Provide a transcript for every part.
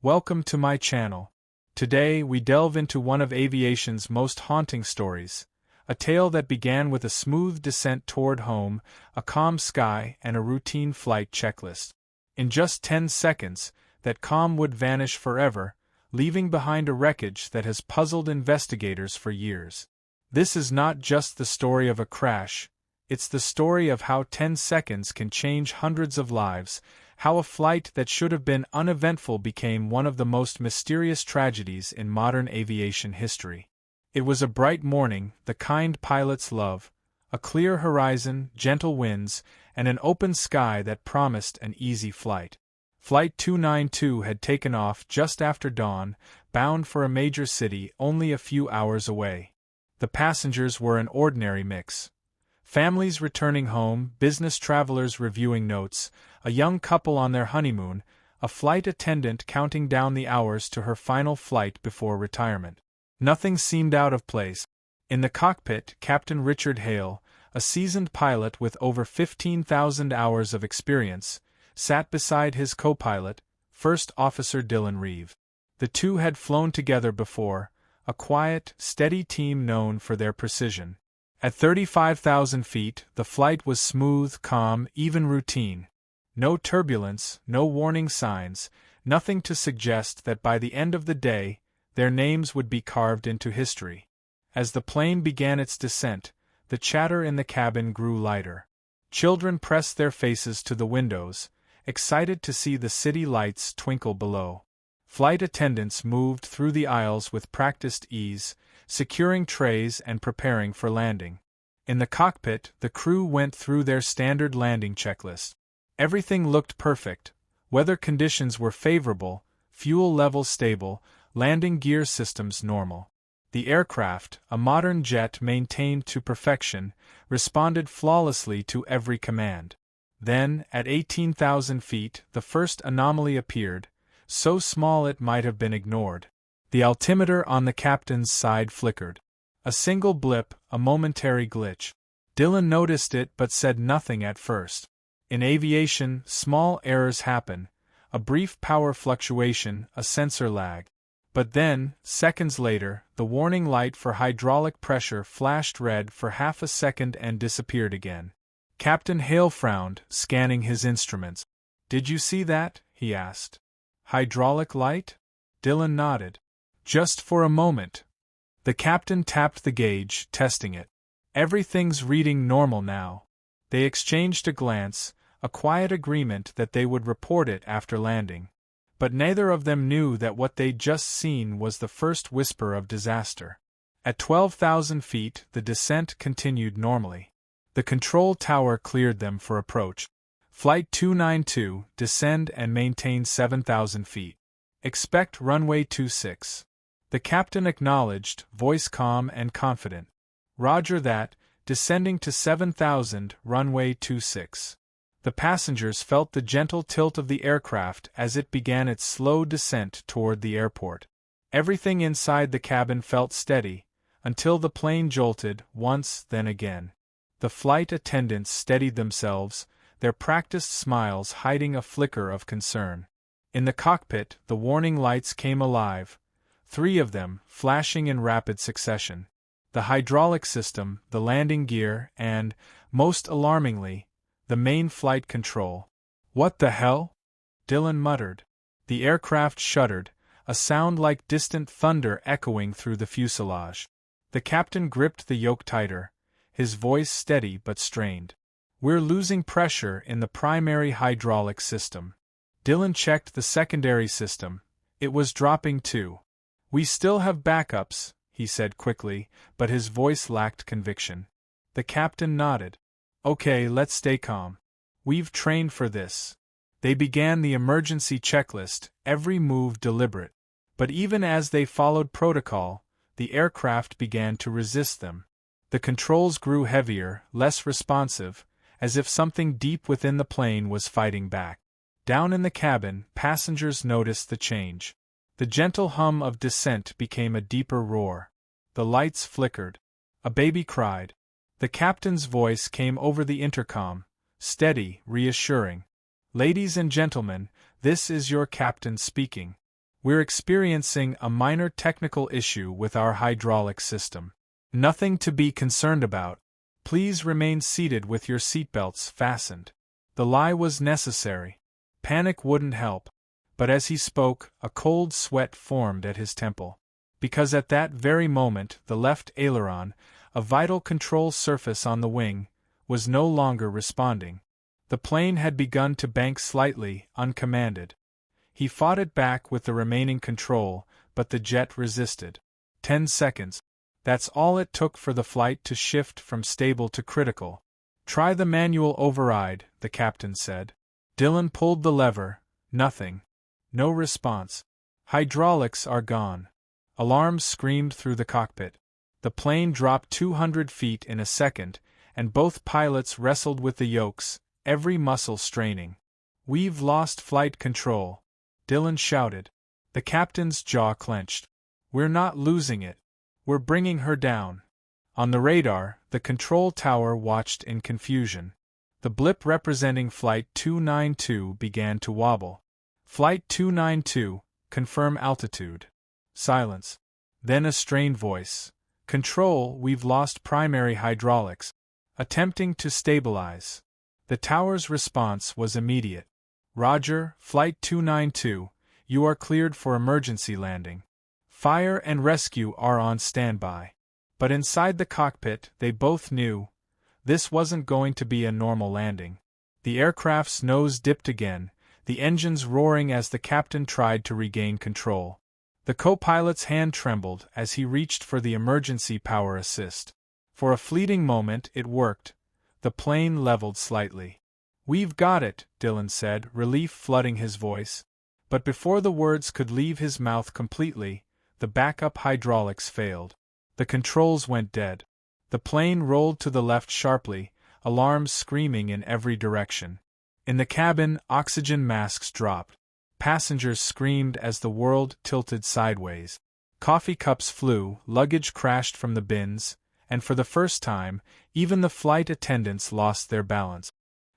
Welcome to my channel. Today we delve into one of aviation's most haunting stories, a tale that began with a smooth descent toward home, a calm sky, and a routine flight checklist. In just 10 seconds, that calm would vanish forever, leaving behind a wreckage that has puzzled investigators for years. This is not just the story of a crash, it's the story of how 10 seconds can change hundreds of lives, how a flight that should have been uneventful became one of the most mysterious tragedies in modern aviation history. It was a bright morning, the kind pilots love, a clear horizon, gentle winds, and an open sky that promised an easy flight. Flight 292 had taken off just after dawn, bound for a major city only a few hours away. The passengers were an ordinary mix. Families returning home, business travelers reviewing notes, a young couple on their honeymoon, a flight attendant counting down the hours to her final flight before retirement. Nothing seemed out of place. In the cockpit, Captain Richard Hale, a seasoned pilot with over 15,000 hours of experience, sat beside his co-pilot, First Officer Dylan Reeve. The two had flown together before, a quiet, steady team known for their precision. At 35,000 feet, the flight was smooth, calm, even routine. No turbulence, no warning signs, nothing to suggest that by the end of the day, their names would be carved into history. As the plane began its descent, the chatter in the cabin grew lighter. Children pressed their faces to the windows, excited to see the city lights twinkle below. Flight attendants moved through the aisles with practiced ease, securing trays and preparing for landing. In the cockpit, the crew went through their standard landing checklist. Everything looked perfect. Weather conditions were favorable, fuel levels stable, landing gear systems normal. The aircraft, a modern jet maintained to perfection, responded flawlessly to every command. Then, at 18,000 feet, the first anomaly appeared, so small it might have been ignored. The altimeter on the captain's side flickered. A single blip, a momentary glitch. Dylan noticed it but said nothing at first. In aviation, small errors happen, a brief power fluctuation, a sensor lag. But then, seconds later, the warning light for hydraulic pressure flashed red for half a second and disappeared again. Captain Hale frowned, scanning his instruments. "Did you see that?" he asked. "Hydraulic light?" Dylan nodded. "Just for a moment." The captain tapped the gauge, testing it. "Everything's reading normal now." They exchanged a glance, a quiet agreement that they would report it after landing. But neither of them knew that what they'd just seen was the first whisper of disaster. At 12,000 feet, the descent continued normally. The control tower cleared them for approach. Flight 292, descend and maintain 7,000 feet. Expect runway 26. The captain acknowledged, voice calm and confident. "Roger that, descending to 7,000, runway 26. The passengers felt the gentle tilt of the aircraft as it began its slow descent toward the airport. Everything inside the cabin felt steady, until the plane jolted, once, then again. The flight attendants steadied themselves, their practiced smiles hiding a flicker of concern. In the cockpit, the warning lights came alive, 3 of them, flashing in rapid succession. The hydraulic system, the landing gear, and, most alarmingly, the main flight control. "What the hell?" Dylan muttered. The aircraft shuddered, a sound like distant thunder echoing through the fuselage. The captain gripped the yoke tighter, his voice steady but strained. "We're losing pressure in the primary hydraulic system." Dylan checked the secondary system. It was dropping too. "We still have backups," he said quickly, but his voice lacked conviction. The captain nodded. "Okay, let's stay calm. We've trained for this." They began the emergency checklist, every move deliberate. But even as they followed protocol, the aircraft began to resist them. The controls grew heavier, less responsive, as if something deep within the plane was fighting back. Down in the cabin, passengers noticed the change. The gentle hum of descent became a deeper roar. The lights flickered. A baby cried. The captain's voice came over the intercom, steady, reassuring. "Ladies and gentlemen, this is your captain speaking. We're experiencing a minor technical issue with our hydraulic system. Nothing to be concerned about. Please remain seated with your seatbelts fastened." The lie was necessary. Panic wouldn't help. But as he spoke, a cold sweat formed at his temple. Because at that very moment the left aileron, a vital control surface on the wing, was no longer responding. The plane had begun to bank slightly, uncommanded. He fought it back with the remaining control, but the jet resisted. 10 seconds. That's all it took for the flight to shift from stable to critical. "Try the manual override," the captain said. Dylan pulled the lever. Nothing. No response. Hydraulics are gone. Alarms screamed through the cockpit. The plane dropped 200 feet in a second, and both pilots wrestled with the yokes, every muscle straining. "We've lost flight control," Dylan shouted. The captain's jaw clenched. "We're not losing it. We're bringing her down." On the radar, the control tower watched in confusion. The blip representing Flight 292 began to wobble. "Flight 292, confirm altitude." Silence. Then a strained voice. "Control, we've lost primary hydraulics. Attempting to stabilize." The tower's response was immediate. "Roger, Flight 292, you are cleared for emergency landing. Fire and rescue are on standby." But inside the cockpit, they both knew this wasn't going to be a normal landing. The aircraft's nose dipped again, the engines roaring as the captain tried to regain control. The co-pilot's hand trembled as he reached for the emergency power assist. For a fleeting moment it worked. The plane leveled slightly. "We've got it," Dylan said, relief flooding his voice. But before the words could leave his mouth completely, the backup hydraulics failed. The controls went dead. The plane rolled to the left sharply, alarms screaming in every direction. In the cabin, oxygen masks dropped. Passengers screamed as the world tilted sideways. Coffee cups flew, luggage crashed from the bins, and for the first time, even the flight attendants lost their balance.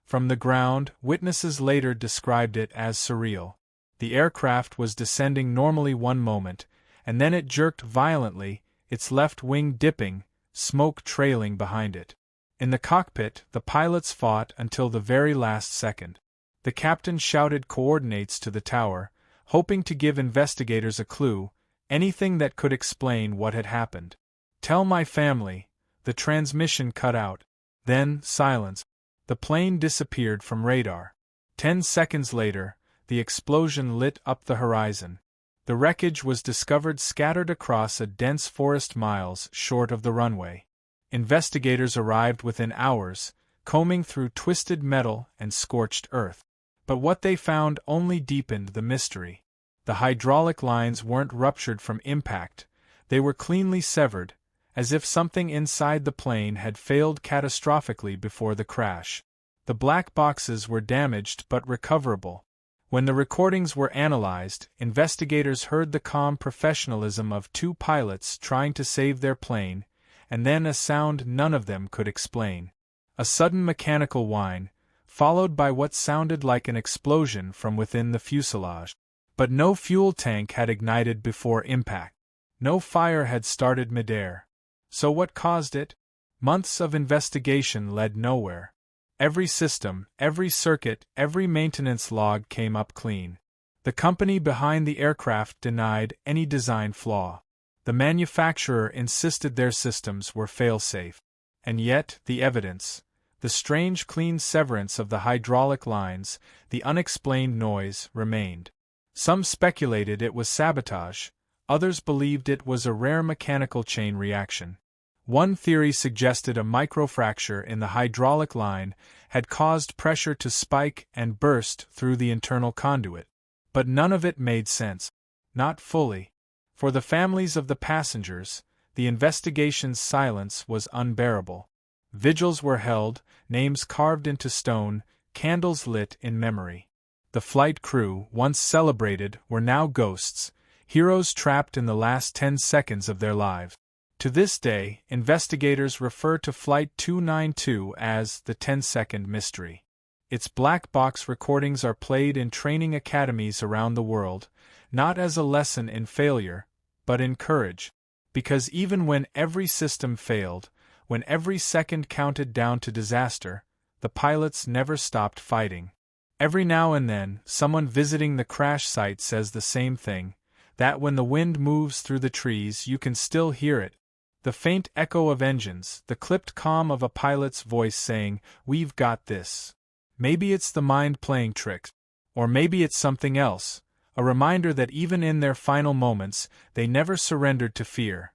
From the ground, witnesses later described it as surreal. The aircraft was descending normally one moment, and then it jerked violently, its left wing dipping, smoke trailing behind it. In the cockpit, the pilots fought until the very last second. The captain shouted coordinates to the tower, hoping to give investigators a clue, anything that could explain what had happened. "Tell my family." The transmission cut out. Then, silence. The plane disappeared from radar. 10 seconds later, the explosion lit up the horizon. The wreckage was discovered scattered across a dense forest miles short of the runway. Investigators arrived within hours, combing through twisted metal and scorched earth. But what they found only deepened the mystery. The hydraulic lines weren't ruptured from impact, they were cleanly severed, as if something inside the plane had failed catastrophically before the crash. The black boxes were damaged but recoverable. When the recordings were analyzed, investigators heard the calm professionalism of two pilots trying to save their plane, and then a sound none of them could explain. A sudden mechanical whine, followed by what sounded like an explosion from within the fuselage. But no fuel tank had ignited before impact. No fire had started midair. So what caused it? Months of investigation led nowhere. Every system, every circuit, every maintenance log came up clean. The company behind the aircraft denied any design flaw. The manufacturer insisted their systems were fail-safe. And yet, the evidence, the strange clean severance of the hydraulic lines, the unexplained noise, remained. Some speculated it was sabotage, others believed it was a rare mechanical chain reaction. One theory suggested a microfracture in the hydraulic line had caused pressure to spike and burst through the internal conduit. But none of it made sense. Not fully. For the families of the passengers, the investigation's silence was unbearable. Vigils were held, names carved into stone, candles lit in memory. The flight crew, once celebrated, were now ghosts, heroes trapped in the last 10 seconds of their lives. To this day, investigators refer to Flight 292 as the 10-second mystery. Its black box recordings are played in training academies around the world, not as a lesson in failure, but in courage. Because even when every system failed, when every second counted down to disaster, the pilots never stopped fighting. Every now and then, someone visiting the crash site says the same thing, that when the wind moves through the trees you can still hear it. The faint echo of engines, the clipped calm of a pilot's voice saying, "We've got this." Maybe it's the mind playing tricks. Or maybe it's something else, a reminder that even in their final moments, they never surrendered to fear.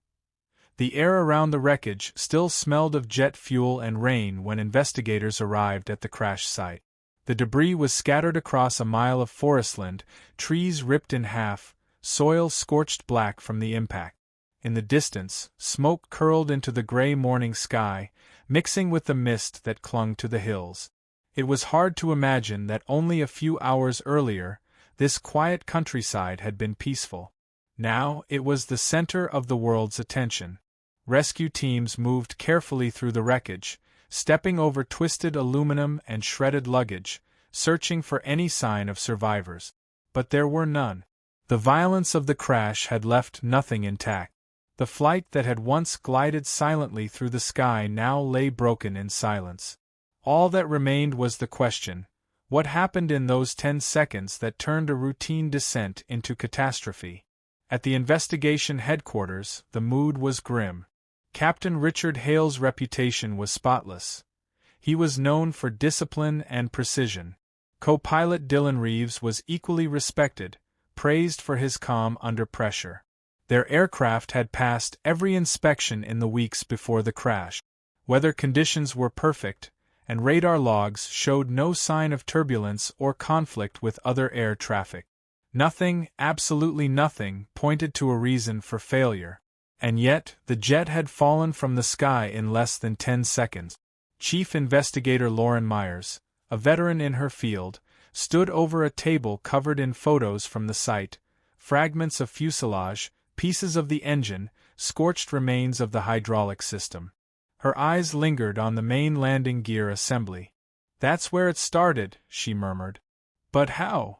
The air around the wreckage still smelled of jet fuel and rain when investigators arrived at the crash site. The debris was scattered across a mile of forestland, trees ripped in half, soil scorched black from the impact. In the distance, smoke curled into the gray morning sky, mixing with the mist that clung to the hills. It was hard to imagine that only a few hours earlier, this quiet countryside had been peaceful. Now it was the center of the world's attention. Rescue teams moved carefully through the wreckage, stepping over twisted aluminum and shredded luggage, searching for any sign of survivors. But there were none. The violence of the crash had left nothing intact. The flight that had once glided silently through the sky now lay broken in silence. All that remained was the question, what happened in those 10 seconds that turned a routine descent into catastrophe? At the investigation headquarters, the mood was grim. Captain Richard Hale's reputation was spotless. He was known for discipline and precision. Co-pilot Dylan Reeves was equally respected, praised for his calm under pressure. Their aircraft had passed every inspection in the weeks before the crash. Weather conditions were perfect, and radar logs showed no sign of turbulence or conflict with other air traffic. Nothing, absolutely nothing, pointed to a reason for failure. And yet, the jet had fallen from the sky in less than 10 seconds. Chief Investigator Lauren Myers, a veteran in her field, stood over a table covered in photos from the site, fragments of fuselage, pieces of the engine, scorched remains of the hydraulic system. Her eyes lingered on the main landing gear assembly. "That's where it started," she murmured. "But how?"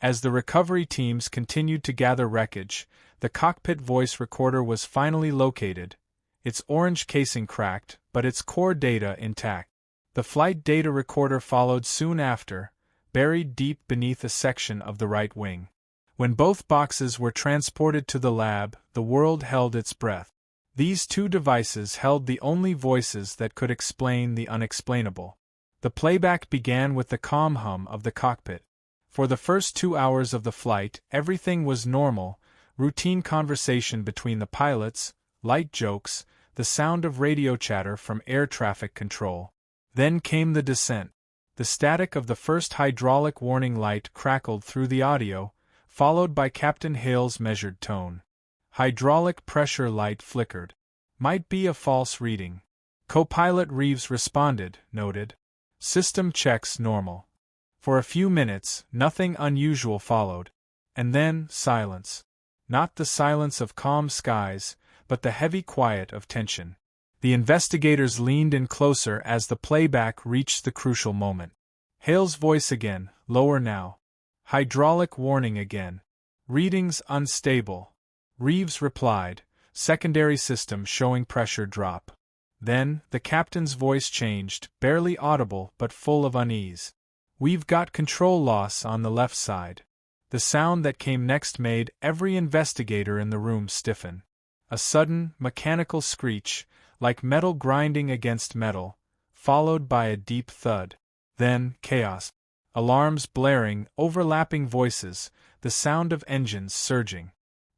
As the recovery teams continued to gather wreckage, the cockpit voice recorder was finally located, its orange casing cracked, but its core data intact. The flight data recorder followed soon after, buried deep beneath a section of the right wing. When both boxes were transported to the lab, the world held its breath. These two devices held the only voices that could explain the unexplainable. The playback began with the calm hum of the cockpit. For the first 2 hours of the flight, everything was normal, routine conversation between the pilots, light jokes, the sound of radio chatter from air traffic control. Then came the descent. The static of the first hydraulic warning light crackled through the audio, followed by Captain Hale's measured tone. Hydraulic pressure light flickered. Might be a false reading. Co-pilot Reeves responded, noted. System checks normal. For a few minutes, nothing unusual followed. And then, silence. Not the silence of calm skies, but the heavy quiet of tension. The investigators leaned in closer as the playback reached the crucial moment. Hale's voice again, lower now. Hydraulic warning again. Readings unstable. Reeves replied, secondary system showing pressure drop. Then, the captain's voice changed, barely audible but full of unease. We've got control loss on the left side. The sound that came next made every investigator in the room stiffen. A sudden, mechanical screech, like metal grinding against metal, followed by a deep thud. Then, chaos. Alarms blaring, overlapping voices, the sound of engines surging.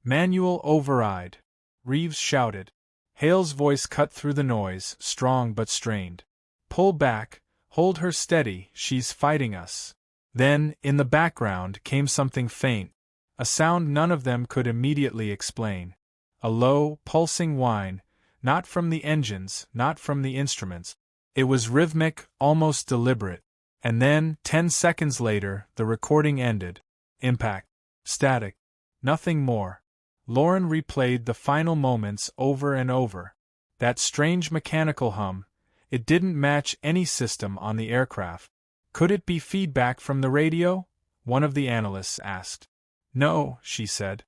Manual override. Reeves shouted. Hale's voice cut through the noise, strong but strained. Pull back, hold her steady, she's fighting us. Then, in the background, came something faint, a sound none of them could immediately explain. A low, pulsing whine, not from the engines, not from the instruments. It was rhythmic, almost deliberate. And then, 10 seconds later, the recording ended. Impact. Static. Nothing more. Lauren replayed the final moments over and over. That strange mechanical hum, it didn't match any system on the aircraft. Could it be feedback from the radio? One of the analysts asked. No, she said.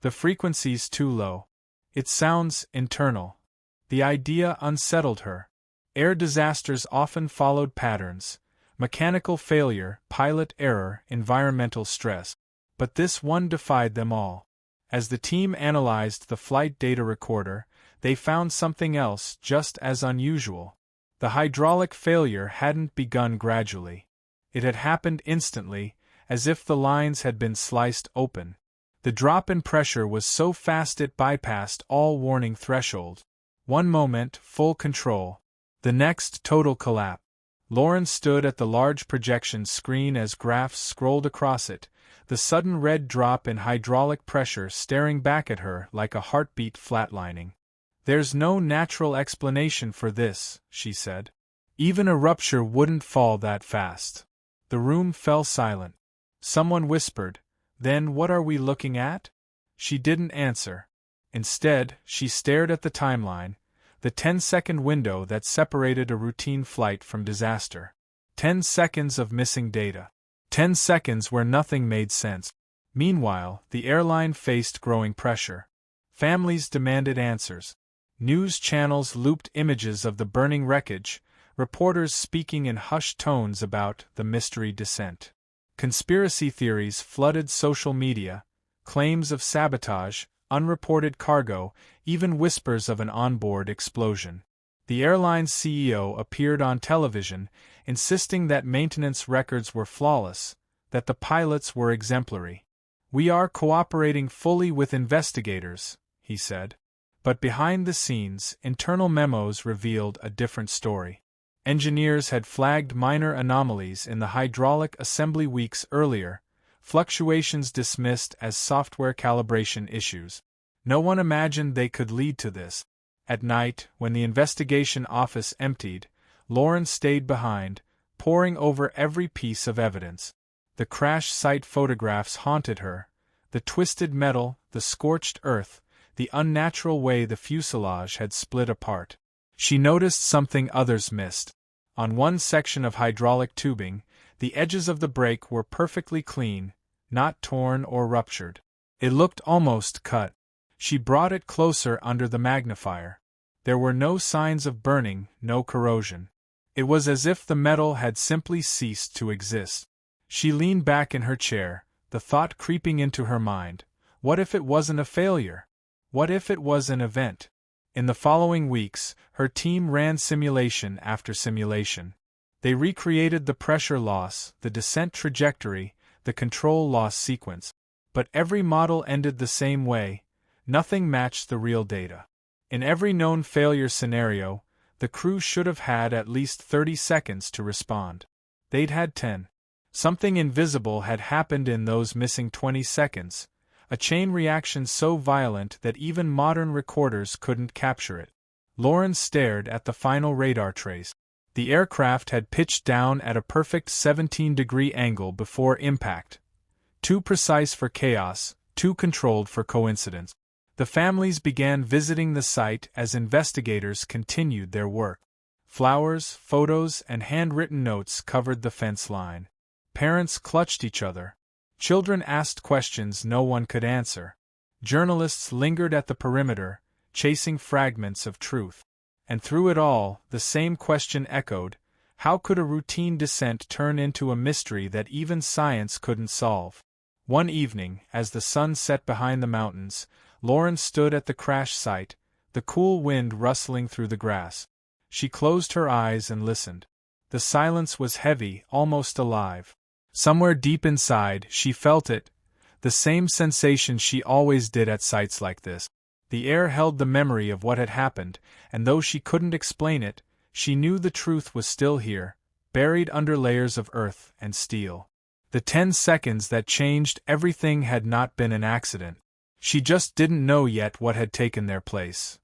The frequency's too low. It sounds internal. The idea unsettled her. Air disasters often followed patterns: mechanical failure, pilot error, environmental stress. But this one defied them all. As the team analyzed the flight data recorder, they found something else just as unusual. The hydraulic failure hadn't begun gradually. It had happened instantly, as if the lines had been sliced open. The drop in pressure was so fast it bypassed all warning thresholds. One moment, full control. The next, total collapse. Lauren stood at the large projection screen as graphs scrolled across it, the sudden red drop in hydraulic pressure staring back at her like a heartbeat flatlining. "There's no natural explanation for this," she said. "Even a rupture wouldn't fall that fast." The room fell silent. Someone whispered, "Then what are we looking at?" She didn't answer. Instead, she stared at the timeline, the 10-second window that separated a routine flight from disaster. 10 seconds of missing data. 10 seconds where nothing made sense. Meanwhile, the airline faced growing pressure. Families demanded answers. News channels looped images of the burning wreckage, reporters speaking in hushed tones about the mystery descent. Conspiracy theories flooded social media, claims of sabotage, unreported cargo, even whispers of an onboard explosion. The airline's CEO appeared on television, insisting that maintenance records were flawless, that the pilots were exemplary. "We are cooperating fully with investigators," he said. But behind the scenes, internal memos revealed a different story. Engineers had flagged minor anomalies in the hydraulic assembly weeks earlier, fluctuations dismissed as software calibration issues. No one imagined they could lead to this. At night, when the investigation office emptied, Lauren stayed behind, poring over every piece of evidence. The crash site photographs haunted her: the twisted metal, the scorched earth, the unnatural way the fuselage had split apart. She noticed something others missed. On one section of hydraulic tubing, the edges of the brake were perfectly clean, not torn or ruptured. It looked almost cut. She brought it closer under the magnifier. There were no signs of burning, no corrosion. It was as if the metal had simply ceased to exist. She leaned back in her chair, the thought creeping into her mind: what if it wasn't a failure? What if it was an event? In the following weeks, her team ran simulation after simulation. They recreated the pressure loss, the descent trajectory, the control loss sequence. But every model ended the same way: nothing matched the real data. In every known failure scenario, the crew should have had at least 30 seconds to respond. They'd had 10. Something invisible had happened in those missing 20 seconds, a chain reaction so violent that even modern recorders couldn't capture it. Lauren stared at the final radar trace. The aircraft had pitched down at a perfect 17-degree angle before impact. Too precise for chaos, too controlled for coincidence. The families began visiting the site as investigators continued their work. Flowers, photos, and handwritten notes covered the fence line. Parents clutched each other. Children asked questions no one could answer. Journalists lingered at the perimeter, chasing fragments of truth. And through it all, the same question echoed: how could a routine descent turn into a mystery that even science couldn't solve? One evening, as the sun set behind the mountains, Lauren stood at the crash site, the cool wind rustling through the grass. She closed her eyes and listened. The silence was heavy, almost alive. Somewhere deep inside, she felt it, the same sensation she always did at sites like this. The air held the memory of what had happened, and though she couldn't explain it, she knew the truth was still here, buried under layers of earth and steel. The 10 seconds that changed everything had not been an accident. She just didn't know yet what had taken their place.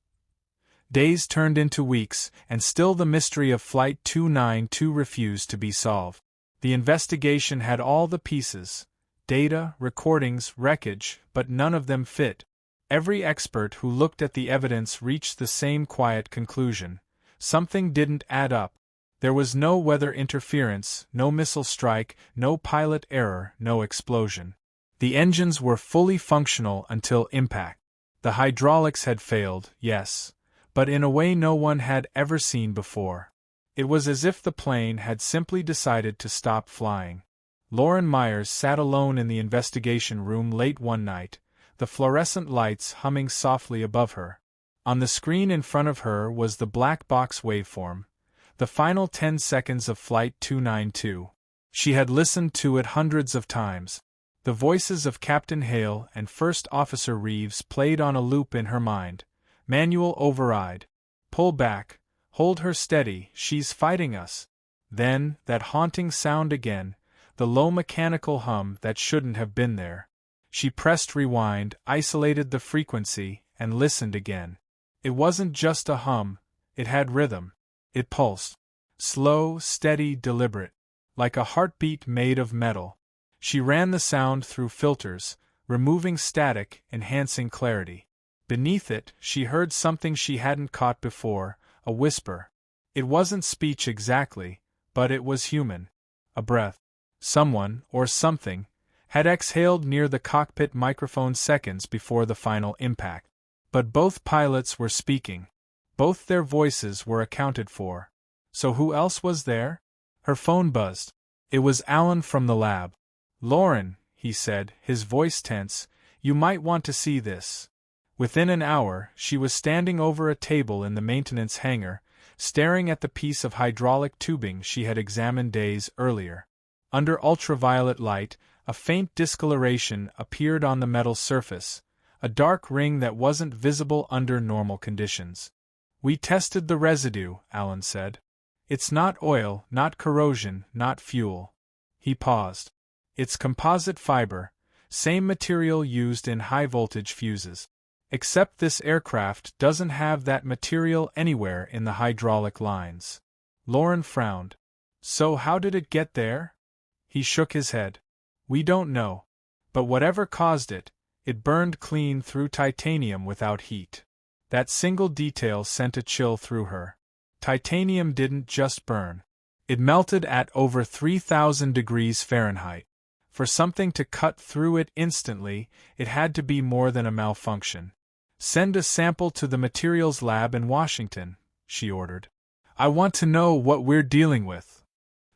Days turned into weeks, and still the mystery of Flight 292 refused to be solved. The investigation had all the pieces: data, recordings, wreckage, but none of them fit. Every expert who looked at the evidence reached the same quiet conclusion: something didn't add up. There was no weather interference, no missile strike, no pilot error, no explosion. The engines were fully functional until impact. The hydraulics had failed, yes, but in a way no one had ever seen before. It was as if the plane had simply decided to stop flying. Lauren Myers sat alone in the investigation room late one night, the fluorescent lights humming softly above her. On the screen in front of her was the black box waveform, the final 10 seconds of Flight 292. She had listened to it hundreds of times. The voices of Captain Hale and First Officer Reeves played on a loop in her mind. Manual override. Pull back. Hold her steady, she's fighting us. Then, that haunting sound again, the low mechanical hum that shouldn't have been there. She pressed rewind, isolated the frequency, and listened again. It wasn't just a hum, it had rhythm. It pulsed. Slow, steady, deliberate. Like a heartbeat made of metal. She ran the sound through filters, removing static, enhancing clarity. Beneath it, she heard something she hadn't caught before, a whisper. It wasn't speech exactly, but it was human. A breath. Someone, or something, had exhaled near the cockpit microphone seconds before the final impact. But both pilots were speaking. Both their voices were accounted for. So who else was there? Her phone buzzed. It was Alan from the lab. "Lauren," he said, his voice tense, "you might want to see this." Within an hour, she was standing over a table in the maintenance hangar, staring at the piece of hydraulic tubing she had examined days earlier. Under ultraviolet light, a faint discoloration appeared on the metal surface, a dark ring that wasn't visible under normal conditions. "We tested the residue," Alan said. "It's not oil, not corrosion, not fuel." He paused. "It's composite fiber, same material used in high-voltage fuses. Except this aircraft doesn't have that material anywhere in the hydraulic lines." Lauren frowned. "So how did it get there?" He shook his head. "We don't know. But whatever caused it, it burned clean through titanium without heat." That single detail sent a chill through her. Titanium didn't just burn. It melted at over 3,000 degrees Fahrenheit. For something to cut through it instantly, it had to be more than a malfunction. "Send a sample to the materials lab in Washington," she ordered. "I want to know what we're dealing with."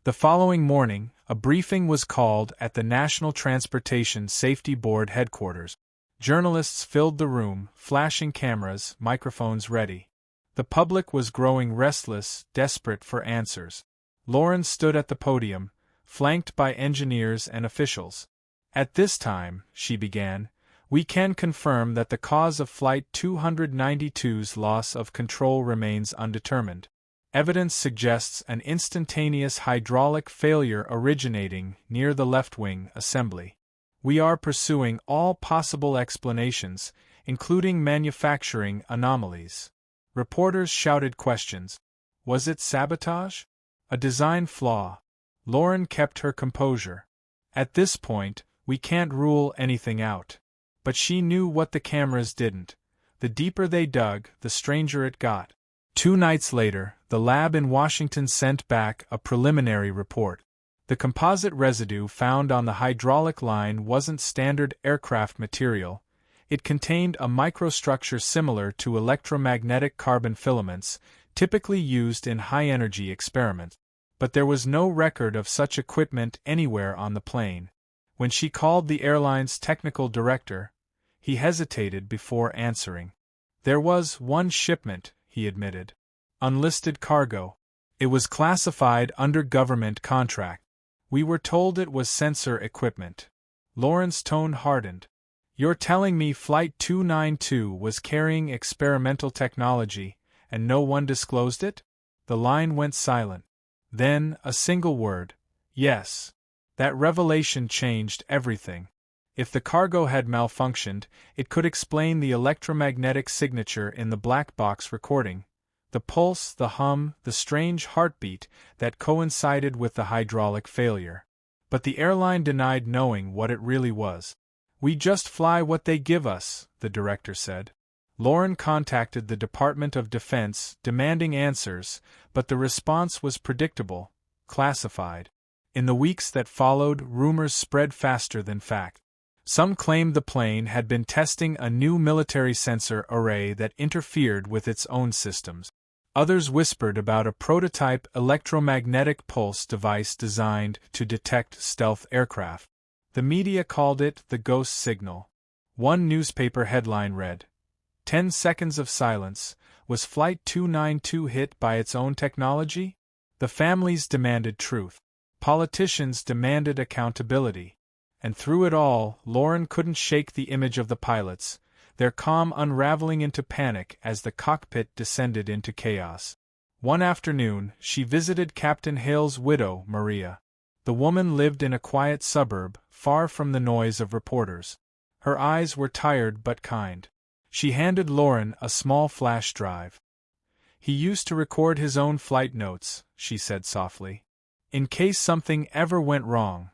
The following morning, a briefing was called at the National Transportation Safety Board headquarters. Journalists filled the room, flashing cameras, microphones ready. The public was growing restless, desperate for answers. Lauren stood at the podium, flanked by engineers and officials. "At this time," she began, "we can confirm that the cause of Flight 292's loss of control remains undetermined. Evidence suggests an instantaneous hydraulic failure originating near the left-wing assembly. We are pursuing all possible explanations, including manufacturing anomalies." Reporters shouted questions. Was it sabotage? A design flaw? Lauren kept her composure. "At this point, we can't rule anything out." But she knew what the cameras didn't. The deeper they dug, the stranger it got. 2 nights later, the lab in Washington sent back a preliminary report. The composite residue found on the hydraulic line wasn't standard aircraft material. It contained a microstructure similar to electromagnetic carbon filaments, typically used in high-energy experiments. But there was no record of such equipment anywhere on the plane. When she called the airline's technical director, he hesitated before answering. "There was one shipment," he admitted. "Unlisted cargo. It was classified under government contract. We were told it was sensor equipment." Lauren's tone hardened. "You're telling me Flight 292 was carrying experimental technology, and no one disclosed it?" The line went silent. Then, a single word. "Yes." That revelation changed everything. If the cargo had malfunctioned, it could explain the electromagnetic signature in the black box recording. The pulse, the hum, the strange heartbeat that coincided with the hydraulic failure. But the airline denied knowing what it really was. "We just fly what they give us," the director said. Lauren contacted the Department of Defense, demanding answers, but the response was predictable: classified. In the weeks that followed, rumors spread faster than fact. Some claimed the plane had been testing a new military sensor array that interfered with its own systems. Others whispered about a prototype electromagnetic pulse device designed to detect stealth aircraft. The media called it the ghost signal. One newspaper headline read, "10 seconds of silence. Was Flight 292 hit by its own technology?" The families demanded truth. Politicians demanded accountability. And through it all, Lauren couldn't shake the image of the pilots, their calm unraveling into panic as the cockpit descended into chaos. One afternoon, she visited Captain Hale's widow, Maria. The woman lived in a quiet suburb, far from the noise of reporters. Her eyes were tired but kind. She handed Lauren a small flash drive. "He used to record his own flight notes," she said softly. "In case something ever went wrong."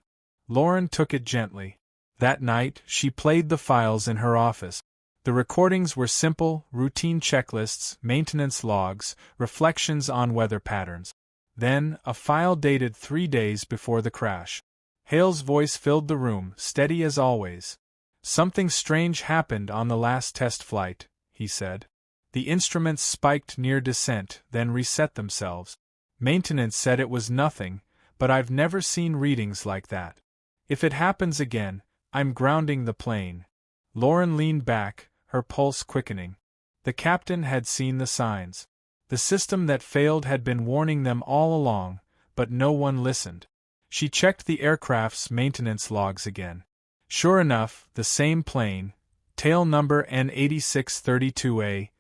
Lauren took it gently. That night, she played the files in her office. The recordings were simple, routine checklists, maintenance logs, reflections on weather patterns. Then, a file dated 3 days before the crash. Hale's voice filled the room, steady as always. "Something strange happened on the last test flight," he said. "The instruments spiked near descent, then reset themselves. Maintenance said it was nothing, but I've never seen readings like that. If it happens again, I'm grounding the plane." Lauren leaned back, her pulse quickening. The captain had seen the signs. The system that failed had been warning them all along, but no one listened. She checked the aircraft's maintenance logs again. Sure enough, the same plane, tail number N8632A,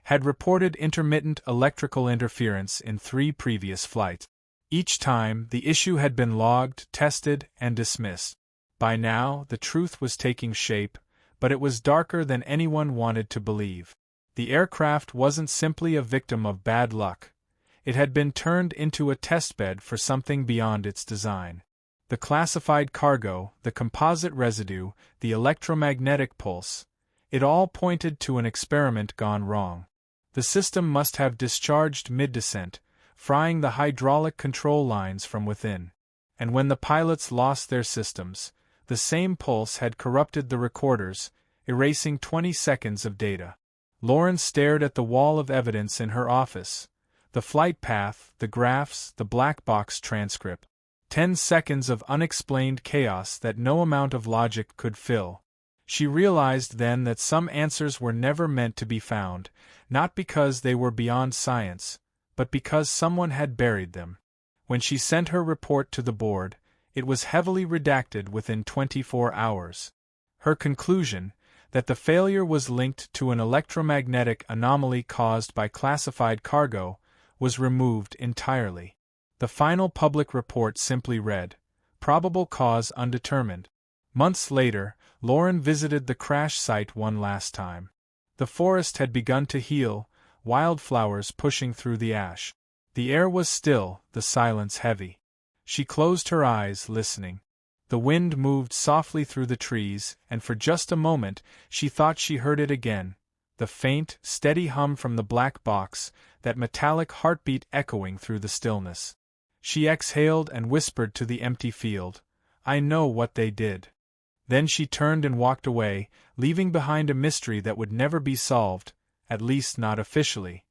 had reported intermittent electrical interference in 3 previous flights. Each time, the issue had been logged, tested, and dismissed. By now, the truth was taking shape, but it was darker than anyone wanted to believe. The aircraft wasn't simply a victim of bad luck. It had been turned into a testbed for something beyond its design. The classified cargo, the composite residue, the electromagnetic pulse, it all pointed to an experiment gone wrong. The system must have discharged mid-descent, frying the hydraulic control lines from within. And when the pilots lost their systems, the same pulse had corrupted the recorders, erasing 20 seconds of data. Lauren stared at the wall of evidence in her office. The flight path, the graphs, the black box transcript. 10 seconds of unexplained chaos that no amount of logic could fill. She realized then that some answers were never meant to be found, not because they were beyond science, but because someone had buried them. When she sent her report to the board, it was heavily redacted within 24 hours. Her conclusion, that the failure was linked to an electromagnetic anomaly caused by classified cargo, was removed entirely. The final public report simply read, "Probable cause undetermined." Months later, Lauren visited the crash site one last time. The forest had begun to heal, wildflowers pushing through the ash. The air was still, the silence heavy. She closed her eyes, listening. The wind moved softly through the trees, and for just a moment, she thought she heard it again. The faint, steady hum from the black box, that metallic heartbeat echoing through the stillness. She exhaled and whispered to the empty field, "I know what they did." Then she turned and walked away, leaving behind a mystery that would never be solved, at least not officially.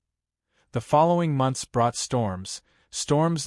The following months brought storms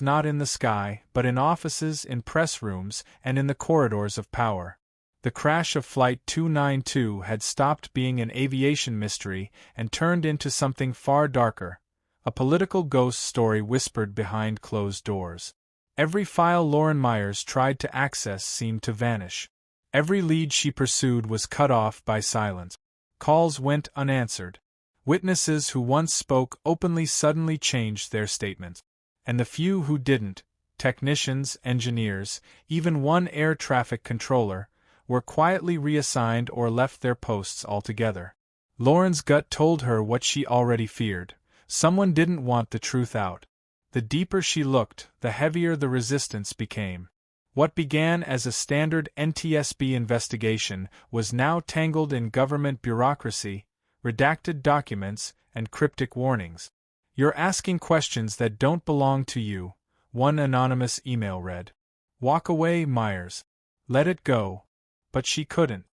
not in the sky, but in offices, in press rooms, and in the corridors of power. The crash of Flight 292 had stopped being an aviation mystery and turned into something far darker, a political ghost story whispered behind closed doors. Every file Lauren Myers tried to access seemed to vanish. Every lead she pursued was cut off by silence. Calls went unanswered. Witnesses who once spoke openly suddenly changed their statements. And the few who didn't, technicians, engineers, even one air traffic controller, were quietly reassigned or left their posts altogether. Lauren's gut told her what she already feared. Someone didn't want the truth out. The deeper she looked, the heavier the resistance became. What began as a standard NTSB investigation was now tangled in government bureaucracy, redacted documents, and cryptic warnings. "You're asking questions that don't belong to you," one anonymous email read. "Walk away, Myers. Let it go." But she couldn't.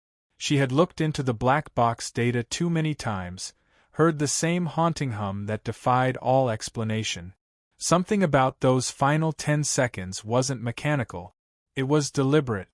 She had looked into the black box data too many times, heard the same haunting hum that defied all explanation. Something about those final 10 seconds wasn't mechanical. It was deliberate.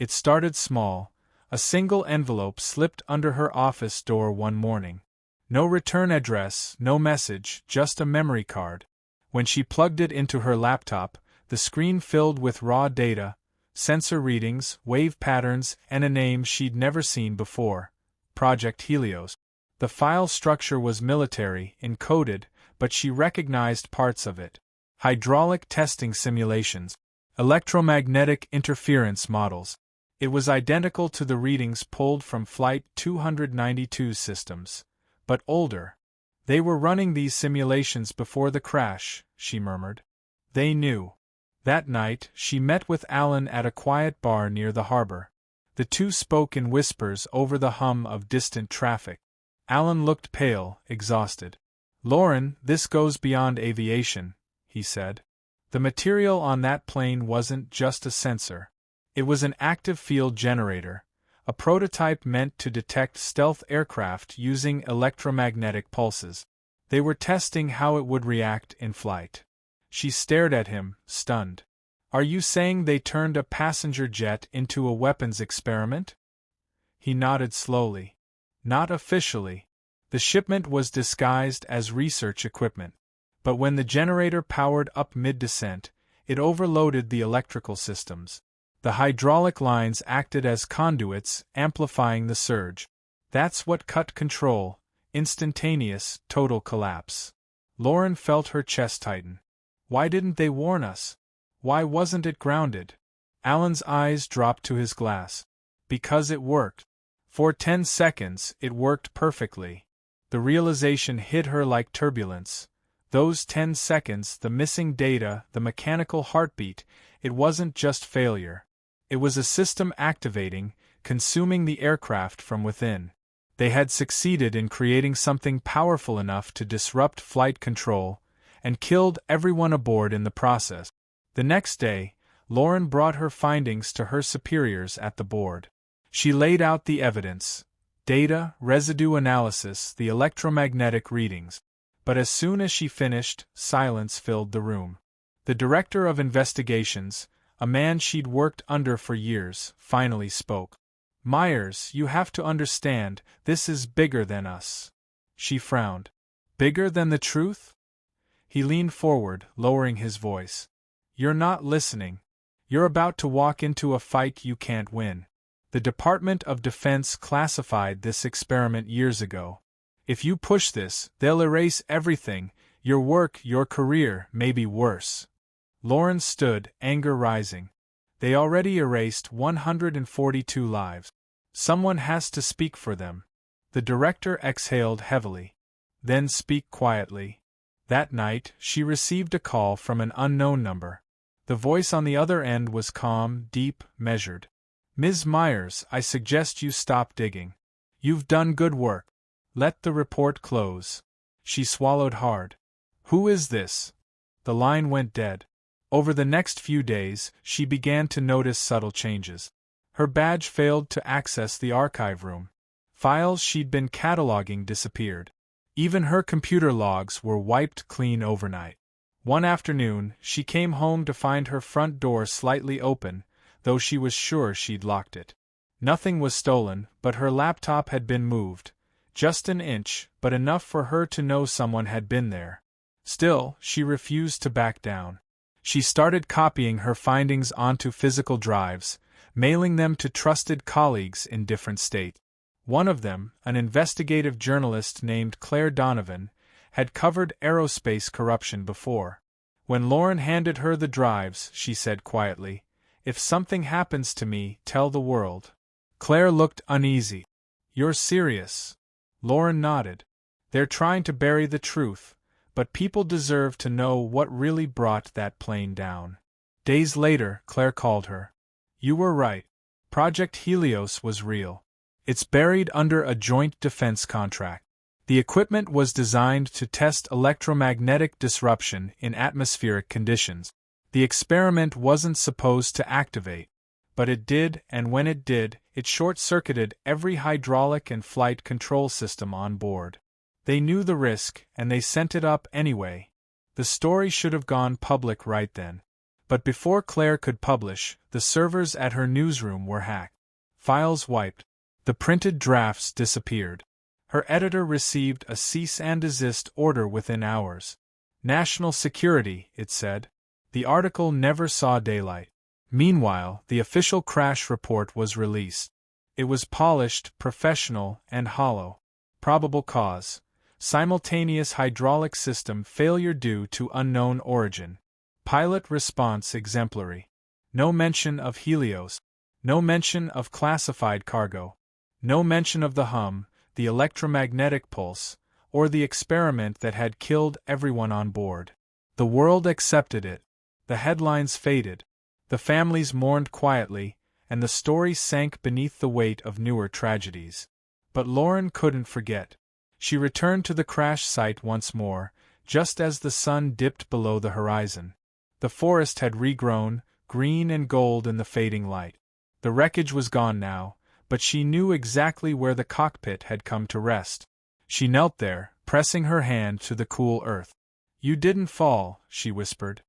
It started small. A single envelope slipped under her office door one morning. No return address, no message, just a memory card. When she plugged it into her laptop, the screen filled with raw data, sensor readings, wave patterns, and a name she'd never seen before: Project Helios. The file structure was military, encoded, but she recognized parts of it. Hydraulic testing simulations. Electromagnetic interference models. It was identical to the readings pulled from Flight 292's systems, but older. They were running these simulations before the crash, she murmured. They knew. That night, she met with Alan at a quiet bar near the harbor. The two spoke in whispers over the hum of distant traffic. Alan looked pale, exhausted. "Lauren, this goes beyond aviation," he said. "The material on that plane wasn't just a sensor. It was an active field generator, a prototype meant to detect stealth aircraft using electromagnetic pulses. They were testing how it would react in flight." She stared at him, stunned. "Are you saying they turned a passenger jet into a weapons experiment?" He nodded slowly. "Not officially. The shipment was disguised as research equipment. But when the generator powered up mid-descent, it overloaded the electrical systems. The hydraulic lines acted as conduits, amplifying the surge. That's what cut control. Instantaneous, total collapse." Lauren felt her chest tighten. Why didn't they warn us? Why wasn't it grounded? Alan's eyes dropped to his glass. Because it worked. For 10 seconds, it worked perfectly. The realization hit her like turbulence. Those 10 seconds, the missing data, the mechanical heartbeat, it wasn't just failure. It was a system activating, consuming the aircraft from within. They had succeeded in creating something powerful enough to disrupt flight control, and killed everyone aboard in the process. The next day, Lauren brought her findings to her superiors at the board. She laid out the evidence: data, residue analysis, the electromagnetic readings. But as soon as she finished, silence filled the room. The director of investigations, a man she'd worked under for years, finally spoke. "Myers, you have to understand, this is bigger than us." She frowned. "Bigger than the truth?" He leaned forward, lowering his voice. "You're not listening. You're about to walk into a fight you can't win. The Department of Defense classified this experiment years ago. If you push this, they'll erase everything, your work, your career, maybe worse." Lauren stood, anger rising. They already erased 142 lives. Someone has to speak for them. The director exhaled heavily. "Then speak quietly." That night, she received a call from an unknown number. The voice on the other end was calm, deep, measured. "Ms. Myers, I suggest you stop digging. You've done good work. Let the report close." She swallowed hard. "Who is this?" The line went dead. Over the next few days, she began to notice subtle changes. Her badge failed to access the archive room. Files she'd been cataloging disappeared. Even her computer logs were wiped clean overnight. One afternoon, she came home to find her front door slightly open, though she was sure she'd locked it. Nothing was stolen, but her laptop had been moved. Just an inch, but enough for her to know someone had been there. Still, she refused to back down. She started copying her findings onto physical drives, mailing them to trusted colleagues in different states. One of them, an investigative journalist named Claire Donovan, had covered aerospace corruption before. When Lauren handed her the drives, she said quietly, "If something happens to me, tell the world." Claire looked uneasy. "You're serious?" Lauren nodded. "They're trying to bury the truth, but people deserve to know what really brought that plane down." Days later, Claire called her. "You were right. Project Helios was real. It's buried under a joint defense contract. The equipment was designed to test electromagnetic disruption in atmospheric conditions. The experiment wasn't supposed to activate. But it did, and when it did, It short-circuited every hydraulic and flight control system on board. They knew the risk, and they sent it up anyway. The story should have gone public right then. But before Claire could publish, the servers at her newsroom were hacked. Files wiped. The printed drafts disappeared. Her editor received a cease and desist order within hours. National security, it said. The article never saw daylight. Meanwhile, the official crash report was released. It was polished, professional, and hollow. Probable cause: simultaneous hydraulic system failure due to unknown origin. Pilot response exemplary. No mention of Helios. No mention of classified cargo. No mention of the hum, the electromagnetic pulse, or the experiment that had killed everyone on board. The world accepted it. The headlines faded. The families mourned quietly, and the story sank beneath the weight of newer tragedies. But Lauren couldn't forget. She returned to the crash site once more, just as the sun dipped below the horizon. The forest had regrown, green and gold in the fading light. The wreckage was gone now, but she knew exactly where the cockpit had come to rest. She knelt there, pressing her hand to the cool earth. "You didn't fall," she whispered.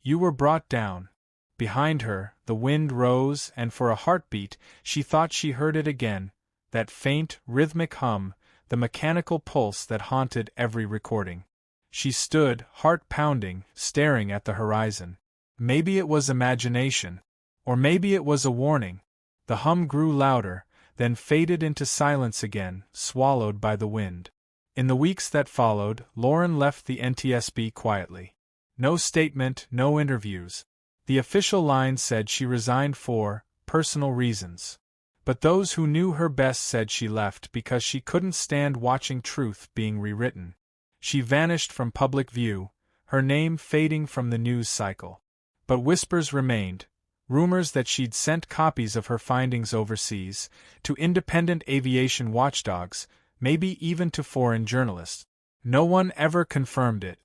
"You were brought down." Behind her, the wind rose, and for a heartbeat, she thought she heard it again, that faint, rhythmic hum, the mechanical pulse that haunted every recording. She stood, heart pounding, staring at the horizon. Maybe it was imagination. Or maybe it was a warning. The hum grew louder, then faded into silence again, swallowed by the wind. In the weeks that followed, Lauren left the NTSB quietly. No statement, no interviews. The official line said she resigned for personal reasons. But those who knew her best said she left because she couldn't stand watching truth being rewritten. She vanished from public view, her name fading from the news cycle. But whispers remained, rumors that she'd sent copies of her findings overseas, to independent aviation watchdogs, maybe even to foreign journalists. No one ever confirmed it.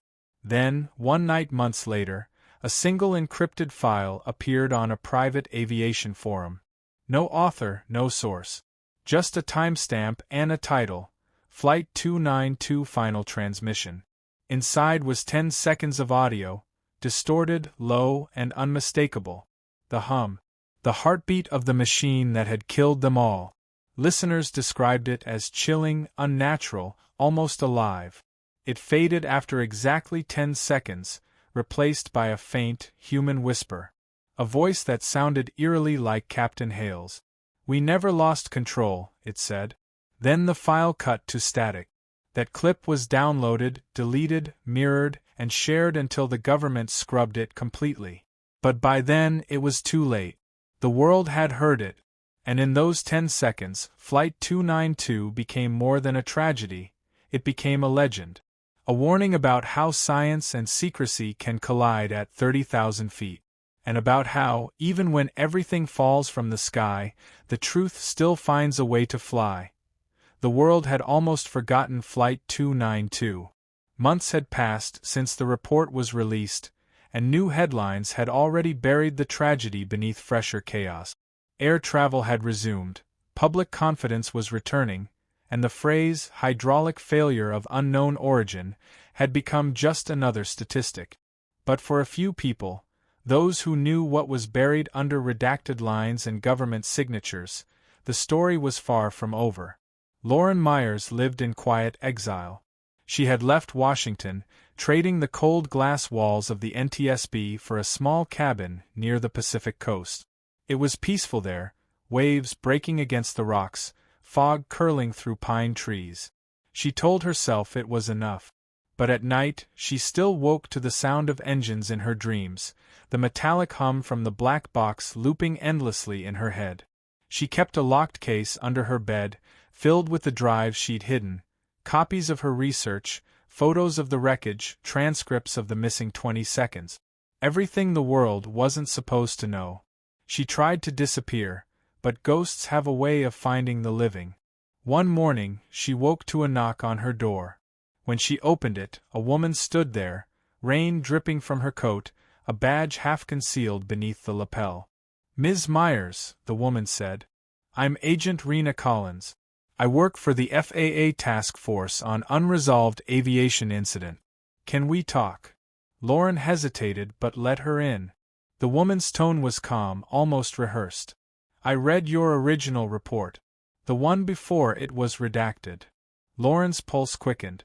Then, one night months later, a single encrypted file appeared on a private aviation forum. No author, no source. Just a timestamp and a title: Flight 292 Final Transmission. Inside was 10 seconds of audio, distorted, low, and unmistakable. The hum. The heartbeat of the machine that had killed them all. Listeners described it as chilling, unnatural, almost alive. It faded after exactly 10 seconds, replaced by a faint, human whisper. A voice that sounded eerily like Captain Hale's. "We never lost control," it said. Then the file cut to static. That clip was downloaded, deleted, mirrored, and shared until the government scrubbed it completely. But by then it was too late. The world had heard it. And in those 10 seconds, Flight 292 became more than a tragedy. It became a legend. A warning about how science and secrecy can collide at 30,000 feet. And about how, even when everything falls from the sky, the truth still finds a way to fly. The world had almost forgotten Flight 292. Months had passed since the report was released, and new headlines had already buried the tragedy beneath fresher chaos. Air travel had resumed, public confidence was returning, and the phrase "hydraulic failure of unknown origin" had become just another statistic. But for a few people, those who knew what was buried under redacted lines and government signatures, the story was far from over. Lauren Myers lived in quiet exile. She had left Washington, trading the cold glass walls of the NTSB for a small cabin near the Pacific coast. It was peaceful there, waves breaking against the rocks, fog curling through pine trees. She told herself it was enough. But at night, she still woke to the sound of engines in her dreams, the metallic hum from the black box looping endlessly in her head. She kept a locked case under her bed, filled with the drives she'd hidden, copies of her research, photos of the wreckage, transcripts of the missing 20 seconds. Everything the world wasn't supposed to know. She tried to disappear, but ghosts have a way of finding the living. One morning, she woke to a knock on her door. When she opened it, a woman stood there, rain dripping from her coat, a badge half concealed beneath the lapel. "Ms. Myers," the woman said. I'm Agent Rena Collins. I work for the FAA Task Force on Unresolved Aviation Incident. Can we talk? Lauren hesitated but let her in. The woman's tone was calm, almost rehearsed. I read your original report. The one before it was redacted. Lauren's pulse quickened.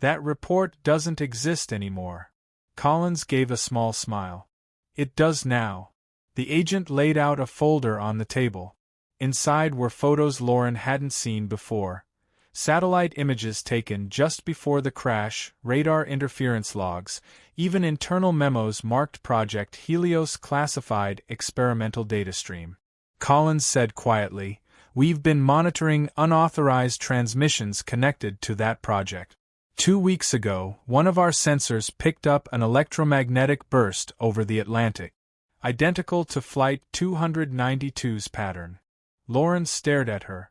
That report doesn't exist anymore. Collins gave a small smile. It does now. The agent laid out a folder on the table. Inside were photos Lauren hadn't seen before. Satellite images taken just before the crash, radar interference logs, even internal memos marked Project Helios classified experimental data stream. Collins said quietly, "We've been monitoring unauthorized transmissions connected to that project. 2 weeks ago, one of our sensors picked up an electromagnetic burst over the Atlantic, identical to Flight 292's pattern." Lauren stared at her.